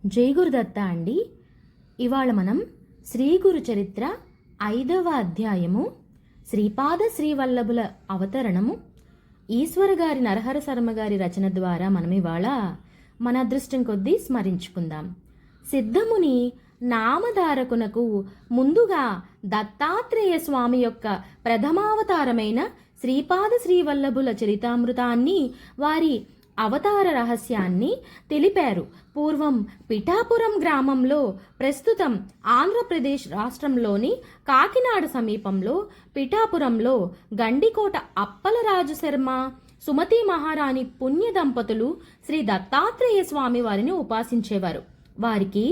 జై గురుదత్త అండి. ఇవాళ మనం శ్రీ గురు చరిత్ర 5వ అధ్యాయము శ్రీపాద శ్రీవల్లభుల అవతరణము ఈశ్వర గారి నరహర శర్మ గారి రచన ద్వారా మనం ఇవాళ మన అదృష్టం కొద్దీ స్మరించుకుందాం. సిద్ధముని నామధారకునకు ముందుగా దత్తాత్రేయ స్వామి యొక్క ప్రథమావతారమైన శ్రీపాద శ్రీవల్లభుల చరితామృతాన్ని, వారి అవతార రహస్యాన్ని తెలిపారు. పూర్వం పిఠాపురం గ్రామంలో, ప్రస్తుతం ఆంధ్రప్రదేశ్ రాష్ట్రంలోని కాకినాడ సమీపంలో పిఠాపురంలో గండికోట అప్పలరాజు శర్మ, సుమతి మహారాణి పుణ్య దంపతులు శ్రీ దత్తాత్రేయ స్వామి వారిని ఉపాసించేవారు. వారికి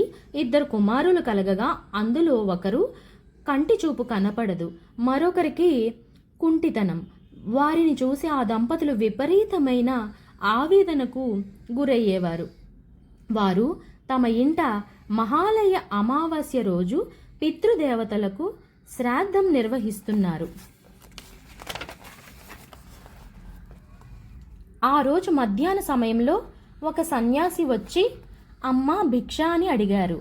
2 కుమారులు కలగగా అందులో ఒకరు కంటి చూపు కనపడదు, మరొకరికి కుంటితనం. వారిని చూసి ఆ దంపతులు విపరీతమైన ఆవేదనకు గురయ్యేవారు. వారు తమ ఇంట మహాలయ అమావాస్య రోజు పితృదేవతలకు శ్రాద్ధం నిర్వహిస్తున్నారు. ఆ రోజు మధ్యాహ్న సమయంలో ఒక సన్యాసి వచ్చి అమ్మా భిక్ష అని అడిగారు.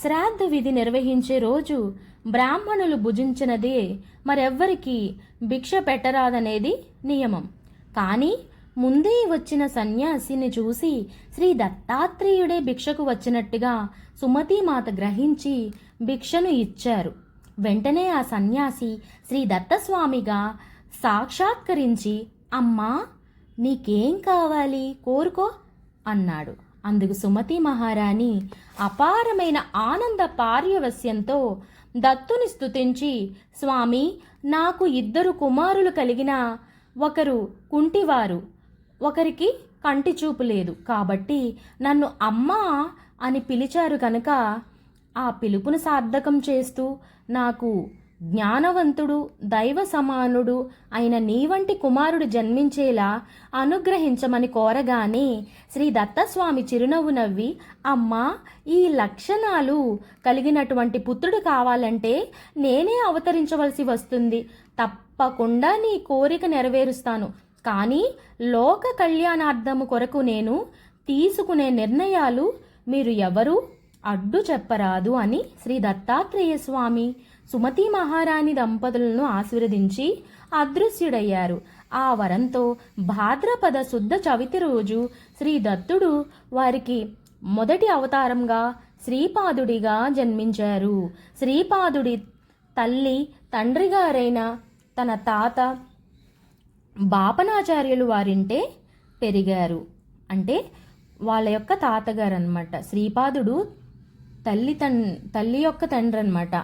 శ్రాద్ధ విధి నిర్వహించే రోజు బ్రాహ్మణులు భుజించినదే మరెవ్వరికి భిక్ష పెట్టరాదనేది నియమం. కానీ ముందే వచ్చిన సన్యాసిని చూసి శ్రీ దత్తాత్రేయుడే భిక్షకు వచ్చినట్టుగా సుమతీమాత గ్రహించి భిక్షను ఇచ్చారు. వెంటనే ఆ సన్యాసి శ్రీ దత్తస్వామిగా సాక్షాత్కరించి అమ్మా నీకేం కావాలి కోరుకో అన్నాడు. అందుకు సుమతి మహారాణి అపారమైన ఆనంద పార్యవస్యంతో దత్తుని స్తుతించి, స్వామి, నాకు 2 కుమారులు కలిగిన ఒకరు కుంటివారు, ఒకరికి కంటి చూపు లేదు, కాబట్టి నన్ను అమ్మా అని పిలిచారు కనుక ఆ పిలుపును సార్థకం చేస్తూ నాకు జ్ఞానవంతుడు దైవ సమానుడు అయిన నీ వంటి కుమారుడు జన్మించేలా అనుగ్రహించమని కోరగానే శ్రీ దత్తస్వామి చిరునవ్వు నవ్వి, అమ్మా, ఈ లక్షణాలు కలిగినటువంటి పుత్రుడు కావాలంటే నేనే అవతరించవలసి వస్తుంది. తప్పకుండా నీ కోరిక నెరవేరుస్తాను. కానీ లోక కళ్యాణార్థము కొరకు నేను తీసుకునే నిర్ణయాలు మీరు ఎవరూ అడ్డు చెప్పరాదు అని శ్రీ దత్తాత్రేయ స్వామి సుమతి మహారాణి దంపతులను ఆశీర్వదించి అదృశ్యుడయ్యారు. ఆ వరంతో భాద్రపద శుద్ధ చవితి రోజు శ్రీ దత్తుడు వారికి మొదటి అవతారంగా శ్రీపాదుడిగా జన్మించారు. శ్రీపాదుడి తల్లి తండ్రి గారైన తన తాత బాపనాచార్యులు వారింటే పెరిగారు. అంటే వాళ్ళ యొక్క తాతగారు అనమాట. శ్రీపాదుడు తల్లి యొక్క తండ్రి అనమాట.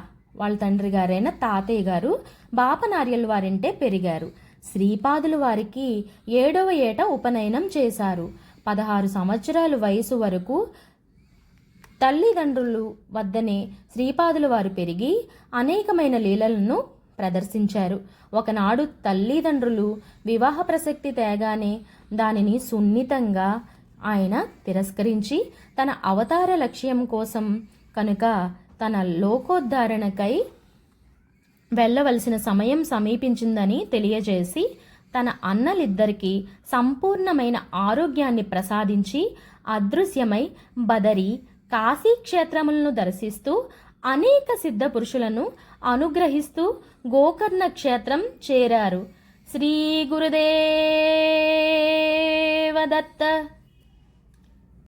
వాళ్ళ తండ్రి గారైన తాతయ్య గారు బాపనార్యుల వారింటే పెరిగారు. శ్రీపాదులు వారికి 7వ ఏట ఉపనయనం చేశారు. 16 సంవత్సరాల వయసు వరకు తల్లిదండ్రులు వద్దనే శ్రీపాదుల వారు పెరిగి అనేకమైన లీలలను ప్రదర్శించారు. ఒకనాడు తల్లిదండ్రులు వివాహ ప్రసక్తి తేగానే దానిని సున్నితంగా ఆయన తిరస్కరించి తన అవతార లక్ష్యం కోసం కనుక తన లోకోద్ధారణకై వెళ్ళవలసిన సమయం సమీపించిందని తెలియజేసి తన అన్నలిద్దరికీ సంపూర్ణమైన ఆరోగ్యాన్ని ప్రసాదించి అదృశ్యమై బదరి కాశీ క్షేత్రములను దర్శిస్తూ అనేక సిద్ధ పురుషులను అనుగ్రహిస్తూ గోకర్ణ క్షేత్రం చేరారు. శ్రీ గురుదేవ దత్త.